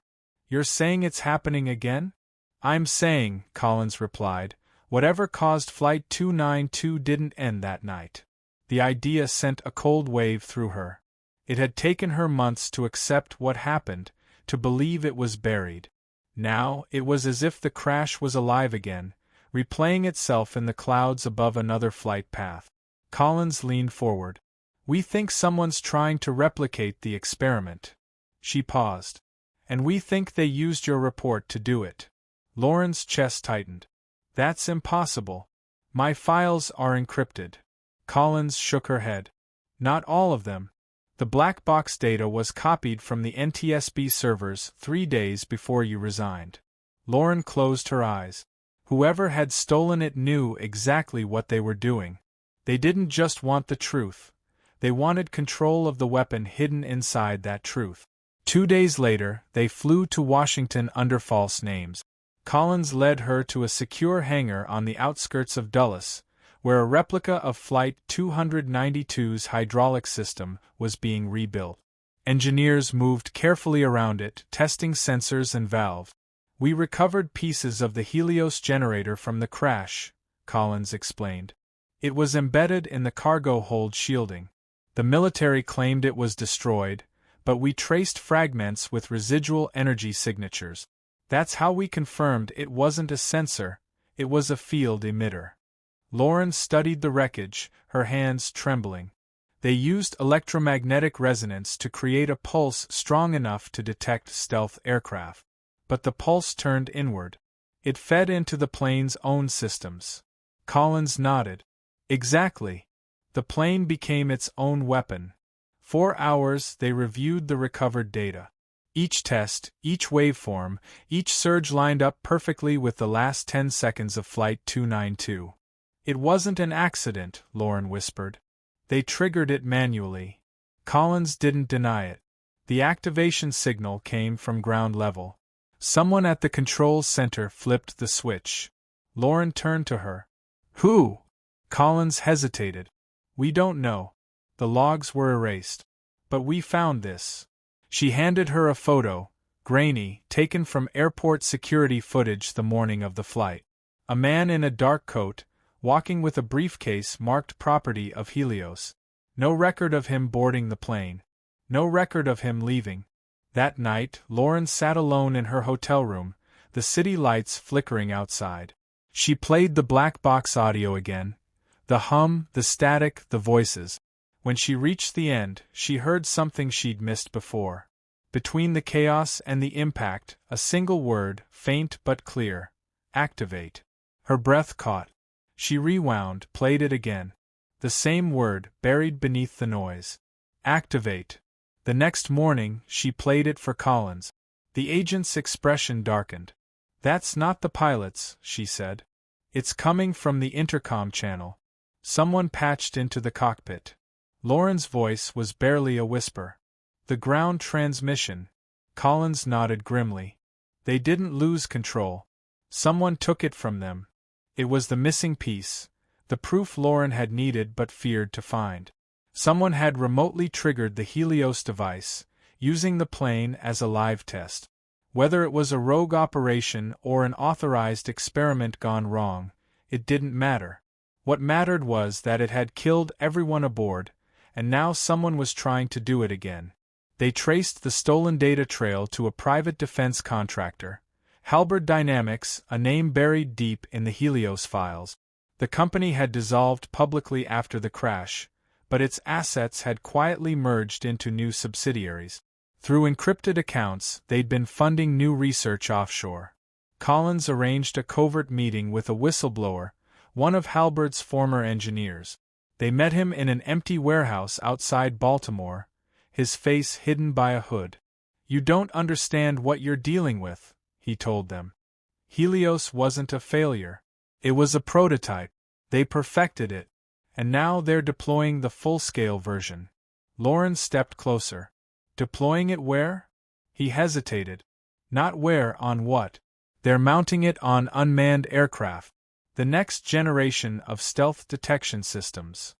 "You're saying it's happening again?" "I'm saying," Collins replied, "whatever caused Flight 292 didn't end that night." The idea sent a cold wave through her. It had taken her months to accept what happened, to believe it was buried. Now, it was as if the crash was alive again, replaying itself in the clouds above another flight path. Collins leaned forward. "We think someone's trying to replicate the experiment." She paused. "And we think they used your report to do it." Lauren's chest tightened. "That's impossible. My files are encrypted." Collins shook her head. "Not all of them. The black box data was copied from the NTSB servers 3 days before you resigned." Lauren closed her eyes. Whoever had stolen it knew exactly what they were doing. They didn't just want the truth. They wanted control of the weapon hidden inside that truth. 2 days later, they flew to Washington under false names. Collins led her to a secure hangar on the outskirts of Dulles, where a replica of Flight 292's hydraulic system was being rebuilt. Engineers moved carefully around it, testing sensors and valves. "We recovered pieces of the Helios generator from the crash," Collins explained. "It was embedded in the cargo hold shielding. The military claimed it was destroyed, but we traced fragments with residual energy signatures. That's how we confirmed it wasn't a sensor, it was a field emitter." Lauren studied the wreckage, her hands trembling. They used electromagnetic resonance to create a pulse strong enough to detect stealth aircraft. But the pulse turned inward. It fed into the plane's own systems. Collins nodded. "Exactly. The plane became its own weapon." 4 hours they reviewed the recovered data. Each test, each waveform, each surge lined up perfectly with the last 10 seconds of Flight 292. "It wasn't an accident," Lauren whispered. "They triggered it manually." Collins didn't deny it. The activation signal came from ground level. Someone at the control center flipped the switch. Lauren turned to her. "Who?" Collins hesitated. "We don't know. The logs were erased. But we found this." She handed her a photo, grainy, taken from airport security footage the morning of the flight. A man in a dark coat, walking with a briefcase marked property of Helios. No record of him boarding the plane. No record of him leaving. That night, Lauren sat alone in her hotel room, the city lights flickering outside. She played the black box audio again. The hum, the static, the voices. When she reached the end, she heard something she'd missed before. Between the chaos and the impact, a single word, faint but clear. Activate. Her breath caught. She rewound, played it again. The same word, buried beneath the noise. Activate. The next morning, she played it for Collins. The agent's expression darkened. "That's not the pilot's," she said. "It's coming from the intercom channel." Someone patched into the cockpit. Lauren's voice was barely a whisper. "The ground transmission." Collins nodded grimly. "They didn't lose control. Someone took it from them. It was the missing piece, the proof Lauren had needed but feared to find. Someone had remotely triggered the Helios device, using the plane as a live test. Whether it was a rogue operation or an authorized experiment gone wrong, it didn't matter. What mattered was that it had killed everyone aboard, and now someone was trying to do it again. They traced the stolen data trail to a private defense contractor, Halberd Dynamics, a name buried deep in the Helios files. The company had dissolved publicly after the crash, but its assets had quietly merged into new subsidiaries. Through encrypted accounts, they'd been funding new research offshore. Collins arranged a covert meeting with a whistleblower, one of Halberd's former engineers. They met him in an empty warehouse outside Baltimore, his face hidden by a hood. "You don't understand what you're dealing with," he told them. Helios wasn't a failure. It was a prototype. They perfected it. And now they're deploying the full-scale version. Lauren stepped closer. Deploying it where? He hesitated. Not where, on what? They're mounting it on unmanned aircraft. The next generation of stealth detection systems.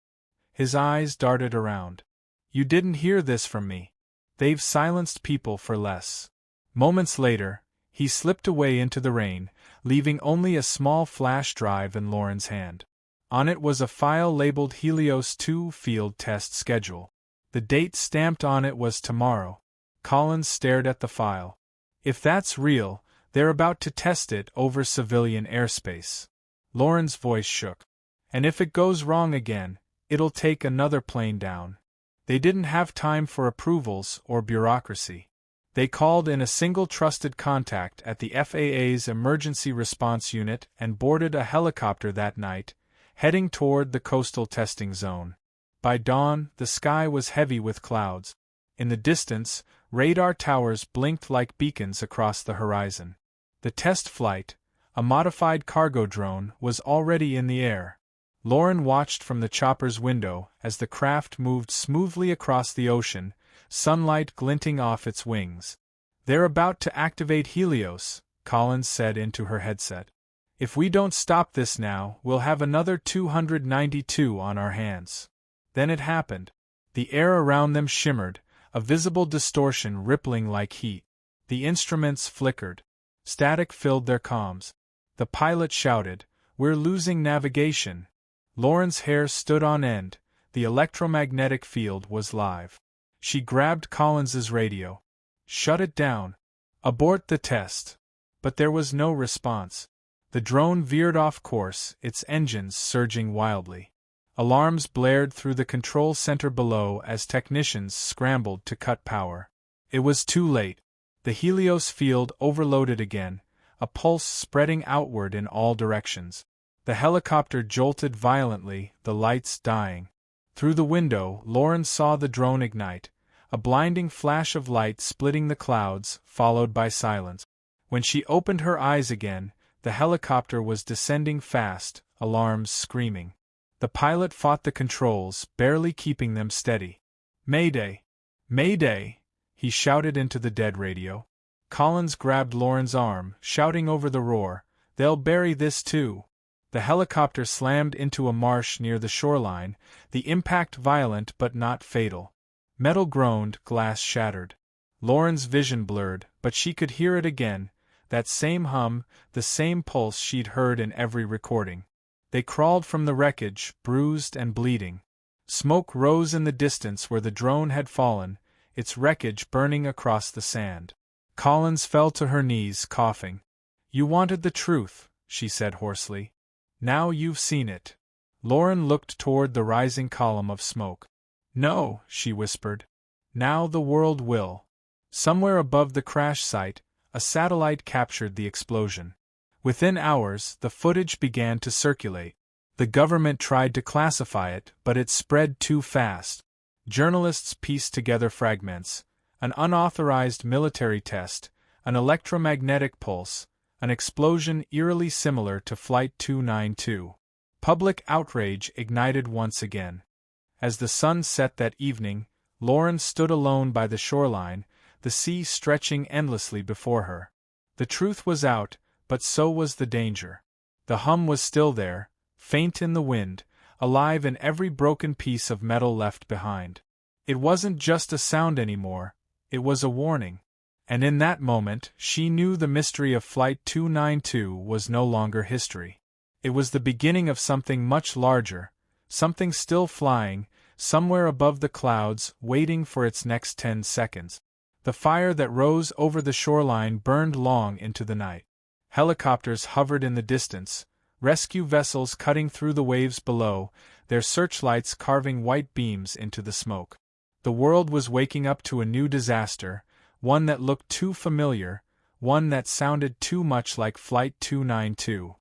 His eyes darted around. You didn't hear this from me. They've silenced people for less. Moments later, he slipped away into the rain, leaving only a small flash drive in Lauren's hand. On it was a file labeled Helios 2 Field Test Schedule. The date stamped on it was tomorrow. Collins stared at the file. If that's real, they're about to test it over civilian airspace. Lauren's voice shook. And if it goes wrong again, it'll take another plane down. They didn't have time for approvals or bureaucracy. They called in a single trusted contact at the FAA's Emergency Response Unit and boarded a helicopter that night, heading toward the coastal testing zone. By dawn, the sky was heavy with clouds. In the distance, radar towers blinked like beacons across the horizon. The test flight, a modified cargo drone, was already in the air. Lauren watched from the chopper's window as the craft moved smoothly across the ocean, sunlight glinting off its wings. "They're about to activate Helios," Collins said into her headset. "If we don't stop this now, we'll have another 292 on our hands." Then it happened. The air around them shimmered, a visible distortion rippling like heat. The instruments flickered. Static filled their comms. The pilot shouted, "We're losing navigation." Lauren's hair stood on end. The electromagnetic field was live. She grabbed Collins's radio. "Shut it down. Abort the test." But there was no response. The drone veered off course, its engines surging wildly. Alarms blared through the control center below as technicians scrambled to cut power. It was too late. The Helios field overloaded again, a pulse spreading outward in all directions. The helicopter jolted violently, the lights dying. Through the window, Lauren saw the drone ignite, a blinding flash of light splitting the clouds, followed by silence. When she opened her eyes again, the helicopter was descending fast, alarms screaming. The pilot fought the controls, barely keeping them steady. "Mayday! Mayday!" he shouted into the dead radio. Collins grabbed Lauren's arm, shouting over the roar, "They'll bury this too." The helicopter slammed into a marsh near the shoreline, the impact violent but not fatal. Metal groaned, glass shattered. Lauren's vision blurred, but she could hear it again, that same hum, the same pulse she'd heard in every recording. They crawled from the wreckage, bruised and bleeding. Smoke rose in the distance where the drone had fallen, its wreckage burning across the sand. Collins fell to her knees, coughing. "You wanted the truth," she said hoarsely. "Now you've seen it." Lauren looked toward the rising column of smoke. "No," she whispered. "Now the world will." Somewhere above the crash site, a satellite captured the explosion. Within hours, the footage began to circulate. The government tried to classify it, but it spread too fast. Journalists pieced together fragments: an unauthorized military test, an electromagnetic pulse, an explosion eerily similar to Flight 292. Public outrage ignited once again. As the sun set that evening, Lauren stood alone by the shoreline, the sea stretching endlessly before her. The truth was out, but so was the danger. The hum was still there, faint in the wind, alive in every broken piece of metal left behind. It wasn't just a sound anymore, it was a warning. And in that moment, she knew the mystery of Flight 292 was no longer history. It was the beginning of something much larger, something still flying, somewhere above the clouds, waiting for its next 10 seconds. The fire that rose over the shoreline burned long into the night. Helicopters hovered in the distance, rescue vessels cutting through the waves below, their searchlights carving white beams into the smoke. The world was waking up to a new disaster, one that looked too familiar, one that sounded too much like Flight 292.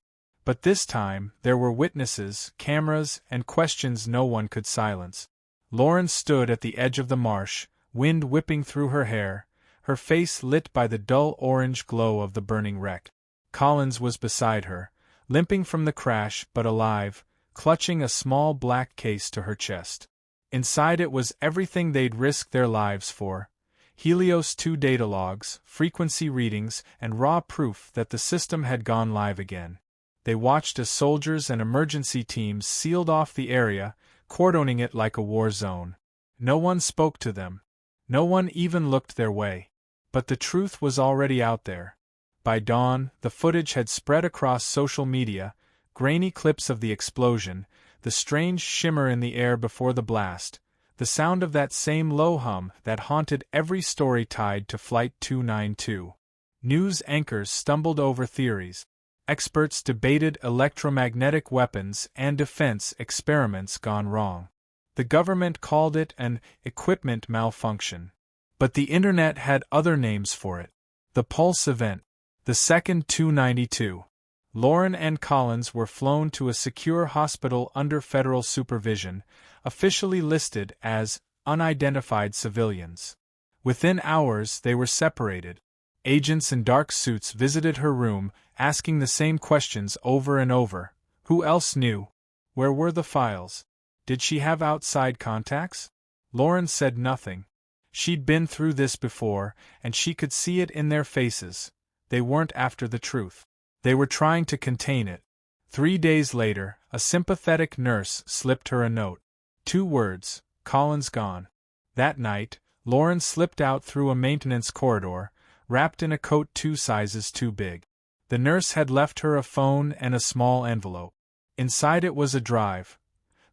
But this time, there were witnesses, cameras, and questions no one could silence. Lauren stood at the edge of the marsh, wind whipping through her hair, her face lit by the dull orange glow of the burning wreck. Collins was beside her, limping from the crash but alive, clutching a small black case to her chest. Inside it was everything they'd risked their lives for: Helios 2 data logs, frequency readings, and raw proof that the system had gone live again. They watched as soldiers and emergency teams sealed off the area, cordoning it like a war zone. No one spoke to them. No one even looked their way. But the truth was already out there. By dawn, the footage had spread across social media, grainy clips of the explosion, the strange shimmer in the air before the blast, the sound of that same low hum that haunted every story tied to Flight 292. News anchors stumbled over theories. Experts debated electromagnetic weapons and defense experiments gone wrong. The government called it an equipment malfunction. But the internet had other names for it. The Pulse event. The second 292. Lauren and Collins were flown to a secure hospital under federal supervision, officially listed as unidentified civilians. Within hours, they were separated. Agents in dark suits visited her room, asking the same questions over and over. Who else knew? Where were the files? Did she have outside contacts? Lauren said nothing. She'd been through this before, and she could see it in their faces. They weren't after the truth. They were trying to contain it. 3 days later, a sympathetic nurse slipped her a note. 2 words: Collins gone. That night, Lauren slipped out through a maintenance corridor, wrapped in a coat 2 sizes too big. The nurse had left her a phone and a small envelope. Inside it was a drive.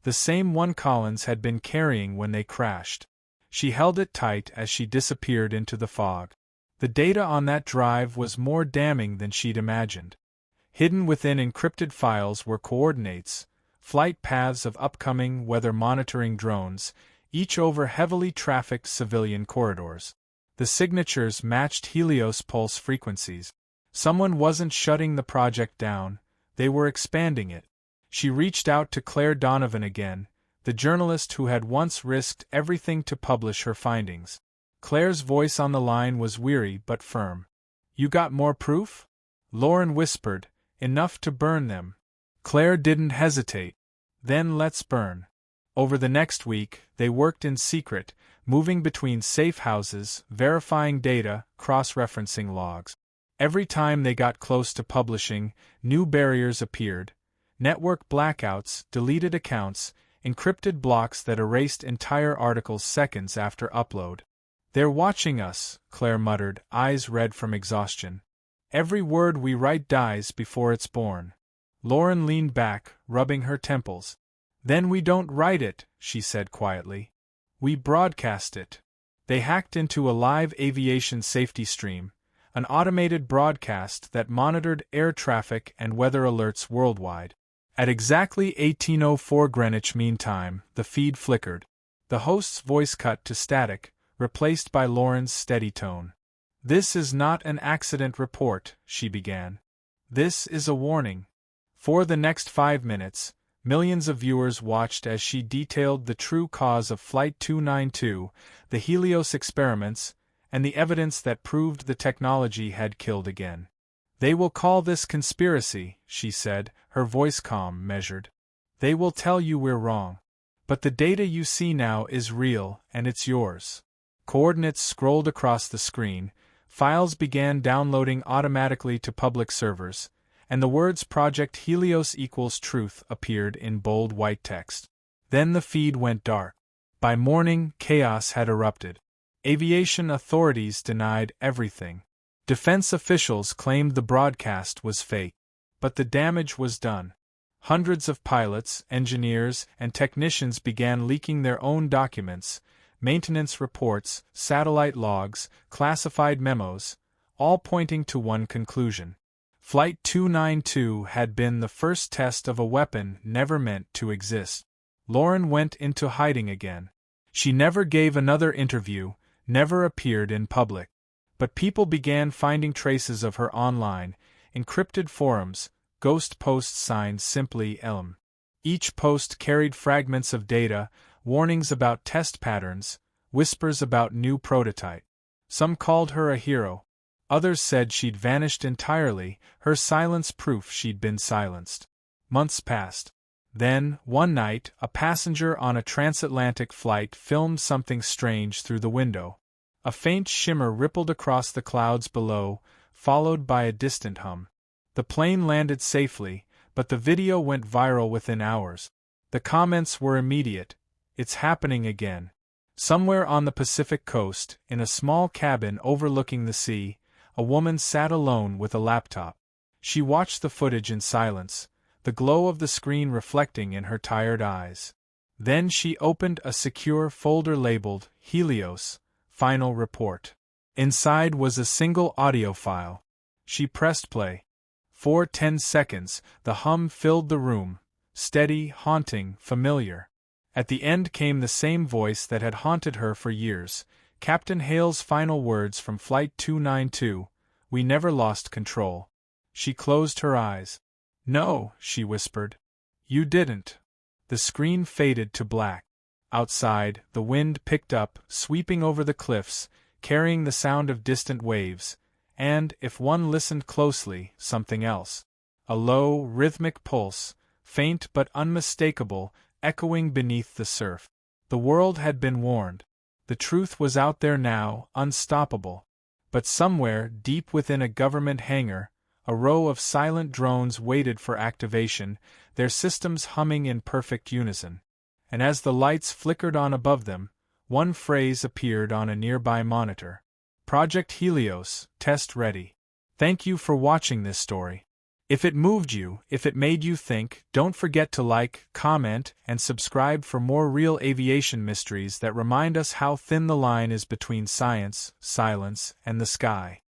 The same one Collins had been carrying when they crashed. She held it tight as she disappeared into the fog. The data on that drive was more damning than she'd imagined. Hidden within encrypted files were coordinates, flight paths of upcoming weather-monitoring drones, each over heavily trafficked civilian corridors. The signatures matched Helios pulse frequencies. Someone wasn't shutting the project down, they were expanding it. She reached out to Claire Donovan again, the journalist who had once risked everything to publish her findings. Claire's voice on the line was weary but firm. "You got more proof?" Lauren whispered, "Enough to burn them." Claire didn't hesitate. "Then let's burn." Over the next week, they worked in secret, moving between safe houses, verifying data, cross-referencing logs. Every time they got close to publishing, new barriers appeared. Network blackouts, deleted accounts, encrypted blocks that erased entire articles seconds after upload. "They're watching us," Claire muttered, eyes red from exhaustion. "Every word we write dies before it's born." Lauren leaned back, rubbing her temples. "Then we don't write it," she said quietly. "We broadcast it." They hacked into a live aviation safety stream, an automated broadcast that monitored air traffic and weather alerts worldwide. At exactly 18:04 Greenwich Mean Time, the feed flickered. The host's voice cut to static, replaced by Lauren's steady tone. "This is not an accident report," she began. "This is a warning." For the next 5 minutes, millions of viewers watched as she detailed the true cause of Flight 292, the Helios experiments, and the evidence that proved the technology had killed again. "They will call this conspiracy," she said, her voice calm, measured. "They will tell you we're wrong. But the data you see now is real, and it's yours." Coordinates scrolled across the screen, files began downloading automatically to public servers, and the words Project Helios equals truth appeared in bold white text. Then the feed went dark. By morning, chaos had erupted. Aviation authorities denied everything. Defense officials claimed the broadcast was fake. But the damage was done. Hundreds of pilots, engineers, and technicians began leaking their own documents, maintenance reports, satellite logs, classified memos, all pointing to one conclusion. Flight 292 had been the first test of a weapon never meant to exist. Lauren went into hiding again. She never gave another interview, never appeared in public. But people began finding traces of her online, encrypted forums, ghost posts signed simply Elm. Each post carried fragments of data, warnings about test patterns, whispers about new prototype. Some called her a hero. Others said she'd vanished entirely, her silence proof she'd been silenced. Months passed. Then, one night, a passenger on a transatlantic flight filmed something strange through the window. A faint shimmer rippled across the clouds below, followed by a distant hum. The plane landed safely, but the video went viral within hours. The comments were immediate. "It's happening again." Somewhere on the Pacific coast, in a small cabin overlooking the sea, a woman sat alone with a laptop. She watched the footage in silence, the glow of the screen reflecting in her tired eyes. Then she opened a secure folder labeled Helios, Final Report. Inside was a single audio file. She pressed play. For 10 seconds, the hum filled the room, steady, haunting, familiar. At the end came the same voice that had haunted her for years, Captain Hale's final words from Flight 292, "We never lost control." She closed her eyes. "No," she whispered. "You didn't." The screen faded to black. Outside, the wind picked up, sweeping over the cliffs, carrying the sound of distant waves, and, if one listened closely, something else. A low, rhythmic pulse, faint but unmistakable, echoing beneath the surf. The world had been warned. The truth was out there now, unstoppable. But somewhere, deep within a government hangar, a row of silent drones waited for activation, their systems humming in perfect unison. And as the lights flickered on above them, one phrase appeared on a nearby monitor. "Project Helios, test ready." Thank you for watching this story. If it moved you, if it made you think, don't forget to like, comment, and subscribe for more real aviation mysteries that remind us how thin the line is between science, silence, and the sky.